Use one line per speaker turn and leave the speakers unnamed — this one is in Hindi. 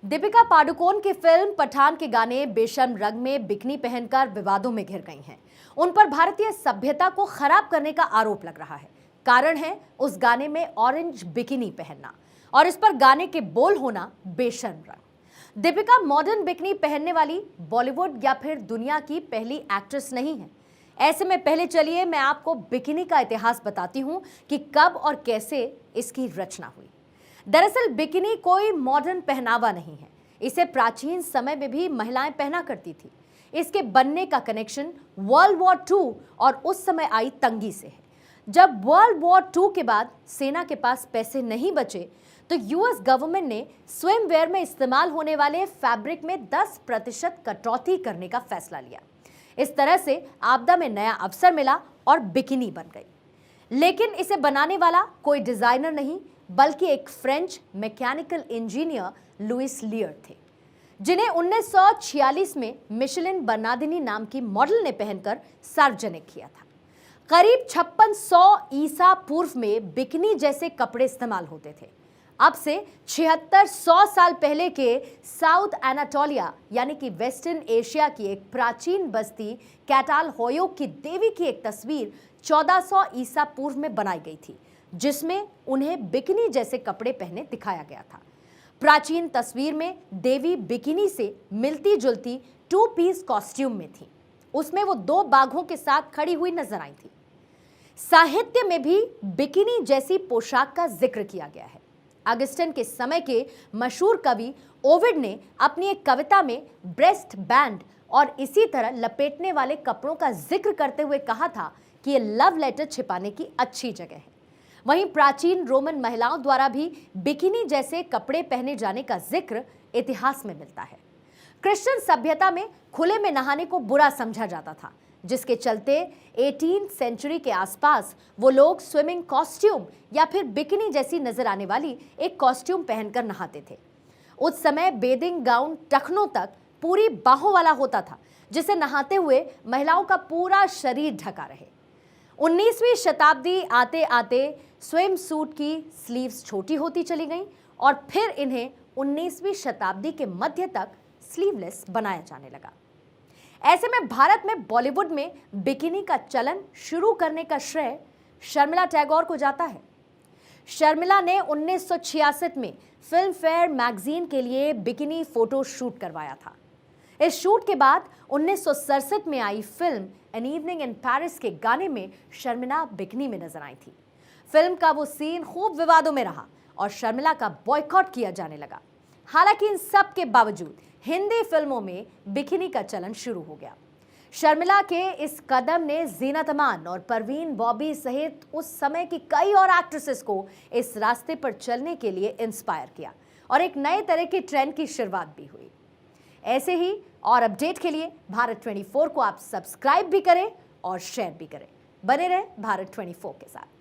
दीपिका पादुकोण की फिल्म पठान के गाने बेशर्म रंग में बिकनी पहनकर विवादों में घिर गई हैं। उन पर भारतीय सभ्यता को खराब करने का आरोप लग रहा है। कारण है उस गाने में ऑरेंज बिकिनी पहनना और इस पर गाने के बोल होना बेशर्म रंग। दीपिका मॉडर्न बिकिनी पहनने वाली बॉलीवुड या फिर दुनिया की पहली एक्ट्रेस नहीं है। ऐसे में पहले चलिए मैं आपको बिकिनी का इतिहास बताती हूं कि कब और कैसे इसकी रचना हुई। दरअसल बिकिनी कोई मॉडर्न पहनावा नहीं है। इसे प्राचीन समय में भी महिलाएं पहना करती थी। इसके बनने का कनेक्शन वर्ल्ड वॉर II और उस समय आई तंगी से है। जब वर्ल्ड वॉर II के बाद सेना के पास पैसे नहीं बचे तो यूएस गवर्नमेंट ने स्विमवेयर में इस्तेमाल होने वाले फैब्रिक में 10% कटौती करने का फैसला लिया। इस तरह से आपदा में नया अवसर मिला और बिकिनी बन गई। लेकिन इसे बनाने वाला कोई डिजाइनर नहीं बल्कि एक French mechanical engineer Louis Reard थे, जिन्हें 1946 में मिशेलिन बर्नार्डिनी नाम की मॉडल ने पहनकर सार्वजनिक किया था। करीब 5600 ईसा पूर्व में बिकिनी जैसे कपड़े इस्तेमाल होते थे। अब से 7600 साल पहले के साउथ एनाटोलिया यानी कि वेस्टर्न एशिया की एक प्राचीन बस्ती कैटाल होयो की देवी की एक तस्वीर 1400 ईसा पूर्व में बनाई गई थी, जिसमें उन्हें बिकिनी जैसे कपड़े पहने दिखाया गया था। प्राचीन तस्वीर में देवी बिकिनी से मिलती जुलती 2 पीस कॉस्ट्यूम में थी। उसमें वो 2 बाघों के साथ खड़ी हुई नजर आई थी। साहित्य में भी बिकिनी जैसी पोशाक का जिक्र किया गया है। अगस्टन के समय के मशहूर कवि ओविड ने अपनी एक कविता में ब्रेस्ट बैंड और इसी तरह लपेटने वाले कपड़ों का जिक्र करते हुए कहा था कि ये लव लेटर छिपाने की अच्छी जगह है। वहीं प्राचीन रोमन महिलाओं द्वारा भी बिकिनी जैसे कपड़े पहने जाने का जिक्र इतिहास में मिलता है। क्रिश्चियन सभ्यता में खुले में नहाने को बुरा समझा जाता था, जिसके चलते 18वीं सेंचुरी के आसपास वो लोग स्विमिंग कॉस्ट्यूम या फिर बिकिनी जैसी नजर आने वाली एक कॉस्ट्यूम पहनकर नहाते थे। उस समय बेदिंग गाउन टखनों तक पूरी बाहों वाला होता था, जिसे नहाते हुए महिलाओं का पूरा शरीर ढका रहे। 19वीं शताब्दी आते आते स्विम सूट की स्लीव्स छोटी होती चली गईं और फिर इन्हें 19वीं शताब्दी के मध्य तक स्लीवलेस बनाया जाने लगा। ऐसे में भारत में बॉलीवुड में बिकिनी का चलन शुरू करने का श्रेय शर्मिला टैगोर को जाता है। शर्मिला ने 1966 में फिल्म फेयर मैगजीन के लिए बिकिनी फोटो शूट करवाया था। इस शूट के बाद 1967 में आई film an evening in Paris के गाने में शर्मिला बिकिनी में नजर आई थी। फिल्म का वो सीन खूब विवादों में रहा और शर्मिला का बॉयकॉट किया जाने लगा। हालांकि इन सब के बावजूद हिंदी फिल्मों में बिकिनी का चलन शुरू हो गया। शर्मिला के इस कदम ने जीनत अमान और परवीन बॉबी सहित उस समय की कई और एक्ट्रेसेस को इस रास्ते पर चलने के लिए इंस्पायर किया और एक नए तरह के ट्रेंड की शुरुआत भी हुई। ऐसे ही और अपडेट के लिए भारत 24 को आप सब्सक्राइब भी करें और शेयर भी करें। बने रहे भारत 24 के साथ।